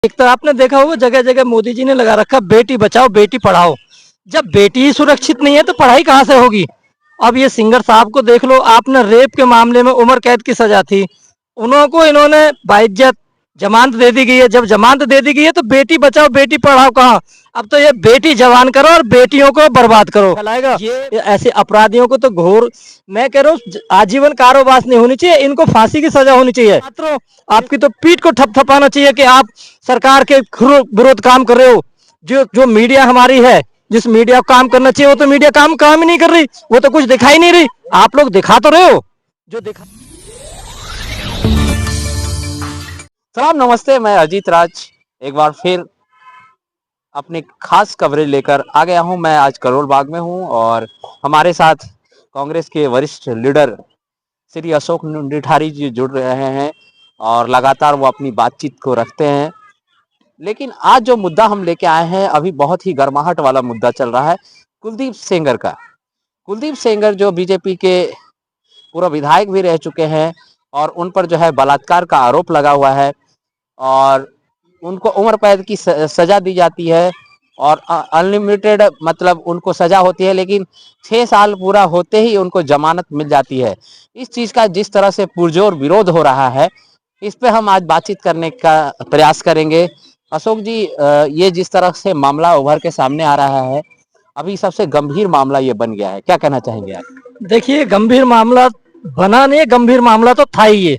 एक तो आपने देखा होगा जगह जगह मोदी जी ने लगा रखा बेटी बचाओ बेटी पढ़ाओ। जब बेटी ही सुरक्षित नहीं है तो पढ़ाई कहाँ से होगी। अब ये सिंगर साहब को देख लो, आपने रेप के मामले में उम्र कैद की सजा थी, उनको इन्होंने बाइज्जत जमानत दे दी गई है। जब जमानत दे दी गई है तो बेटी बचाओ बेटी पढ़ाओ कहाँ। अब तो ये बेटी जवान करो और बेटियों को बर्बाद करो फैलाएगा। ये ऐसे अपराधियों को तो घोर, मैं कह रहा हूँ आजीवन कारावास नहीं होनी चाहिए, इनको फांसी की सजा होनी चाहिए। छात्रों, आपकी तो पीठ को थपथपाना चाहिए कि आप सरकार के विरोध काम कर रहे हो। जो जो मीडिया हमारी है, जिस मीडिया को काम करना चाहिए वो तो मीडिया काम ही नहीं कर रही, वो तो कुछ दिखाई नहीं रही। आप लोग दिखा तो रहे हो जो दिखा। सलाम नमस्ते, मैं अजीत राज एक बार फिर अपनी खास कवरेज लेकर आ गया हूं। मैं आज करोल बाग में हूं और हमारे साथ कांग्रेस के वरिष्ठ लीडर श्री अशोक निठारी जी जुड़ रहे हैं और लगातार वो अपनी बातचीत को रखते हैं। लेकिन आज जो मुद्दा हम लेके आए हैं अभी बहुत ही गर्माहट वाला मुद्दा चल रहा है कुलदीप सेंगर का। कुलदीप सेंगर जो बीजेपी के पूर्व विधायक भी रह चुके हैं और उन पर जो है बलात्कार का आरोप लगा हुआ है और उनको उम्र कैद की सजा दी जाती है और अनलिमिटेड मतलब उनको सजा होती है, लेकिन 6 साल पूरा होते ही उनको जमानत मिल जाती है। इस चीज का जिस तरह से पुरजोर विरोध हो रहा है, इस पे हम आज बातचीत करने का प्रयास करेंगे। अशोक जी, ये जिस तरह से मामला उभर के सामने आ रहा है, अभी सबसे गंभीर मामला ये बन गया है, क्या कहना चाहेंगे आप? देखिए, गंभीर मामला बना नहीं, गंभीर मामला तो था ही। ये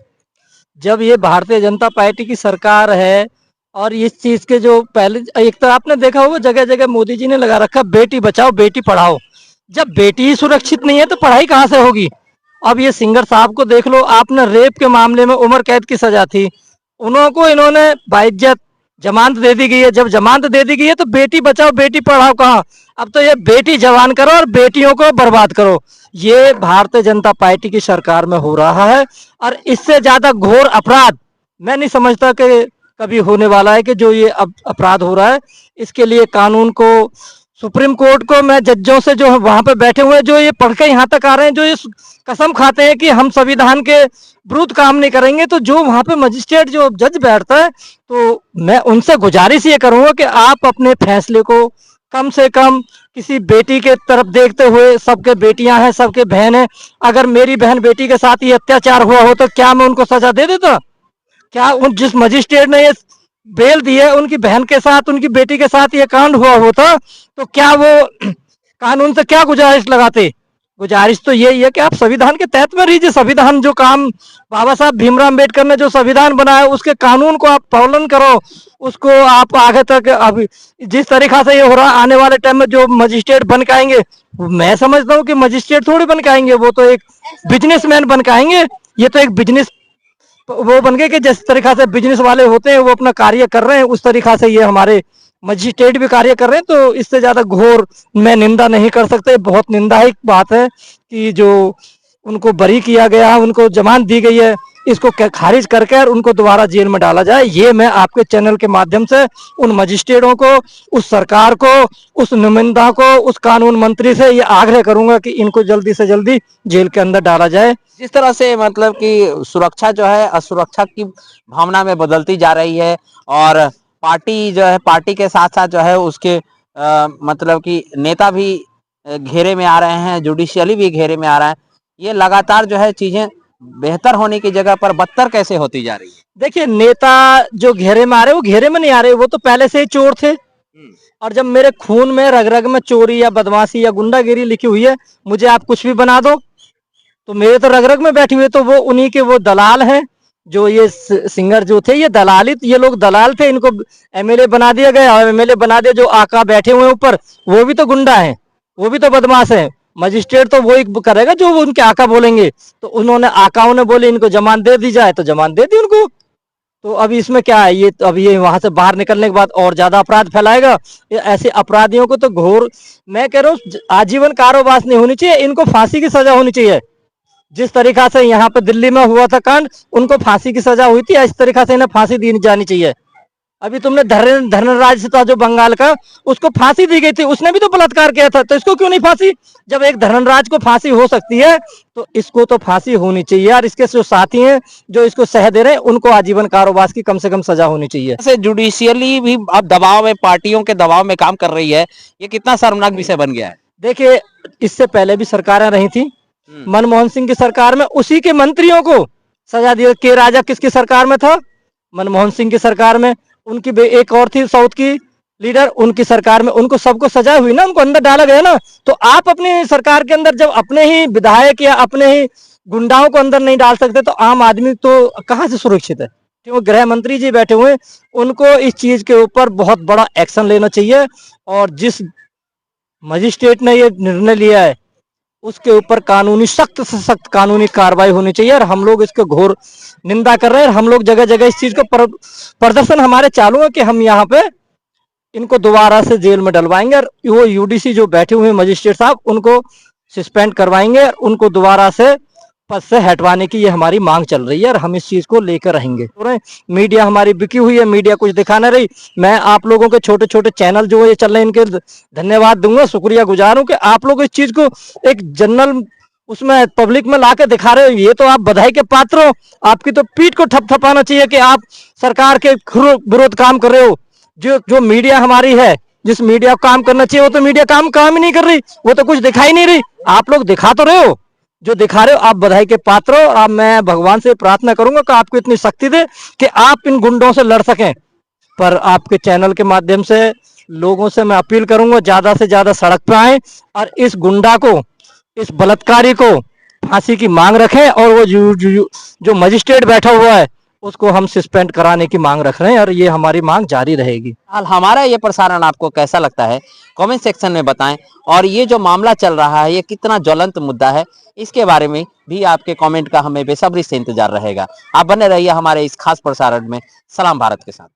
जब ये भारतीय जनता पार्टी की सरकार है और इस चीज के जो पहले, एक तो आपने देखा होगा जगह जगह मोदी जी ने लगा रखा बेटी बचाओ बेटी पढ़ाओ। जब बेटी ही सुरक्षित नहीं है तो पढ़ाई कहाँ से होगी। अब ये सिंगर साहब को देख लो, आपने रेप के मामले में उम्र कैद की सजा थी, उनको इन्होंने बाइज्जत जमानत दे दी गई है। जब जमानत दे दी गई है तो बेटी बचाओ बेटी पढ़ाओ कहाँ। अब तो ये बेटी जवान करो और बेटियों को बर्बाद करो। ये भारतीय जनता पार्टी की सरकार में हो रहा है और इससे ज्यादा घोर अपराध मैं नहीं समझता कि कभी होने वाला है कि जो ये अपराध हो रहा है। इसके लिए कानून को, सुप्रीम कोर्ट को, मैं जजों से जो वहां पे बैठे हुए हैं जो ये पढ़ के यहाँ तक आ रहे हैं, जो ये कसम खाते हैं कि हम संविधान के विरुद्ध काम नहीं करेंगे, तो जो वहां पे मजिस्ट्रेट जो जज बैठता है, तो मैं उनसे गुजारिश ये करूंगा कि आप अपने फैसले को कम से कम किसी बेटी के तरफ देखते हुए, सबके बेटियां हैं, सबके बहन है, अगर मेरी बहन बेटी के साथ ये अत्याचार हुआ हो तो क्या मैं उनको सजा दे देता। क्या उन जिस मजिस्ट्रेट ने ये बेल दी है उनकी बहन के साथ, उनकी बेटी के साथ ये कांड हुआ होता तो क्या वो कानून से क्या गुजारिश लगाते। गुजारिश तो यही है कि आप संविधान के तहत में रहिए। संविधान जो काम बाबा साहब भीमराव अम्बेडकर ने जो संविधान बनाया उसके कानून को आप पालन करो, उसको आप आगे तक। अब जिस तरीका से ये हो रहा है, आने वाले टाइम में जो मजिस्ट्रेट बन के आएंगे, मैं समझता हूँ कि मजिस्ट्रेट थोड़ी बन के आएंगे, वो तो एक बिजनेसमैन बन के आएंगे। ये तो एक बिजनेस वो बन गए कि जिस तरीका से बिजनेस वाले होते हैं वो अपना कार्य कर रहे हैं, उस तरीका से ये हमारे मजिस्ट्रेट भी कार्य कर रहे हैं। तो इससे ज्यादा घोर मैं निंदा नहीं कर सकते। बहुत निंदायक बात है कि जो उनको बरी किया गया, उनको जमानत दी गई है, इसको खारिज करके और उनको दोबारा जेल में डाला जाए। ये मैं आपके चैनल के माध्यम से उन मजिस्ट्रेटों को, उस सरकार को, उस नुमाइंदा को, उस कानून मंत्री से ये आग्रह करूंगा कि इनको जल्दी से जल्दी जेल के अंदर डाला जाए। जिस तरह से मतलब कि सुरक्षा जो है असुरक्षा की भावना में बदलती जा रही है और पार्टी जो है, पार्टी के साथ साथ जो है उसके मतलब कि नेता भी घेरे में आ रहे हैं, जुडिशियली भी घेरे में आ रहा है। ये लगातार जो है चीजें बेहतर होने की जगह पर बदतर कैसे होती जा रही है? देखिए, नेता जो घेरे में आ रहे, वो घेरे में नहीं आ रहे, वो तो पहले से ही चोर थे। और जब मेरे खून में, रग रग में चोरी या बदमाशी या गुंडागिरी लिखी हुई है, मुझे आप कुछ भी बना दो, तो मेरे तो रग रग में बैठी हुई। तो वो उन्हीं के वो दलाल हैं जो ये सिंगर जो थे, ये दलालित, ये लोग दलाल थे, इनको एमएलए बना दिया गया। और एमएलए बना दिया जो आका बैठे हुए ऊपर, वो भी तो गुंडा है, वो भी तो बदमाश है। मजिस्ट्रेट तो वही करेगा जो वो उनके आका बोलेंगे। तो उन्होंने आकाओं ने बोले इनको जमानत दे दी जाए, तो जमानत दे दी उनको। तो अभी इसमें क्या है, ये तो अभी ये वहां से बाहर निकलने के बाद और ज्यादा अपराध फैलाएगा। ऐसे अपराधियों को तो घोर, मैं कह रहा हूँ आजीवन कारावास नहीं होनी चाहिए, इनको फांसी की सजा होनी चाहिए। जिस तरीका से यहाँ पे दिल्ली में हुआ था कांड, उनको फांसी की सजा हुई थी, इस तरीका से इन्हें फांसी दी जानी चाहिए। अभी तुमने धर्मराज था जो बंगाल का, उसको फांसी दी गई थी, उसने भी तो बलात्कार किया था, तो इसको क्यों नहीं फांसी? जब एक धर्मराज को फांसी हो सकती है तो इसको तो फांसी होनी चाहिए। और इसके जो साथी हैं जो इसको सह दे रहे हैं उनको आजीवन कारावास की कम से कम सजा होनी चाहिए। से जुडिशियली भी अब दबाव में, पार्टियों के दबाव में काम कर रही है, ये कितना शर्मनाक विषय बन गया है। देखिए, इससे पहले भी सरकारें रही थी, मनमोहन सिंह की सरकार में उसी के मंत्रियों को सजा दी। के राजा किसकी सरकार में था? मनमोहन सिंह की सरकार में। उनकी एक और थी साउथ की लीडर, उनकी सरकार में उनको सबको सजा हुई ना, उनको अंदर डाला गया ना। तो आप अपनी सरकार के अंदर जब अपने ही विधायक या अपने ही गुंडाओं को अंदर नहीं डाल सकते तो आम आदमी तो कहां से सुरक्षित है? वो गृह मंत्री जी बैठे हुए, उनको इस चीज के ऊपर बहुत बड़ा एक्शन लेना चाहिए। और जिस मजिस्ट्रेट ने ये निर्णय लिया है उसके ऊपर कानूनी, सख्त से सख्त कानूनी कार्रवाई होनी चाहिए। और हम लोग इसको घोर निंदा कर रहे हैं। हम लोग जगह जगह इस चीज को प्रदर्शन हमारे चालू है कि हम यहाँ पे इनको दोबारा से जेल में डलवाएंगे। और वो यूडीसी जो बैठे हुए मजिस्ट्रेट साहब उनको सस्पेंड करवाएंगे और उनको दोबारा से पद से हटवाने की ये हमारी मांग चल रही है। और हम इस चीज को लेकर रहेंगे। मीडिया हमारी बिकी हुई है, मीडिया कुछ दिखा नहीं रही। मैं आप लोगों के छोटे छोटे चैनल जो ये चल रहे हैं इनके धन्यवाद दूंगा, शुक्रिया गुजार हूं कि आप लोग इस चीज को एक जनरल उसमें पब्लिक में लाके दिखा रहे हो। ये तो आप बधाई के पात्र हो। आपकी तो पीठ को थपथपाना चाहिए कि आप सरकार के विरोध काम कर रहे हो। जो मीडिया हमारी है, जिस मीडिया को काम करना चाहिए वो तो मीडिया काम ही नहीं कर रही, वो तो कुछ दिखाई नहीं रही। आप लोग दिखा तो रहे हो, जो दिखा रहे हो आप बधाई के पात्र हो। और मैं भगवान से प्रार्थना करूंगा कि आपको इतनी शक्ति दे कि आप इन गुंडों से लड़ सकें। पर आपके चैनल के माध्यम से लोगों से मैं अपील करूंगा ज्यादा से ज्यादा सड़क पे आए और इस गुंडा को, इस बलात्कारी को फांसी की मांग रखें। और वो जो मजिस्ट्रेट बैठा हुआ है उसको हम सस्पेंड कराने की मांग रख रहे हैं और ये हमारी मांग जारी रहेगी। हाल हमारा ये प्रसारण आपको कैसा लगता है कमेंट सेक्शन में बताएं। और ये जो मामला चल रहा है ये कितना ज्वलंत मुद्दा है, इसके बारे में भी आपके कमेंट का हमें बेसब्री से इंतजार रहेगा। आप बने रहिए हमारे इस खास प्रसारण में। सलाम भारत के साथ।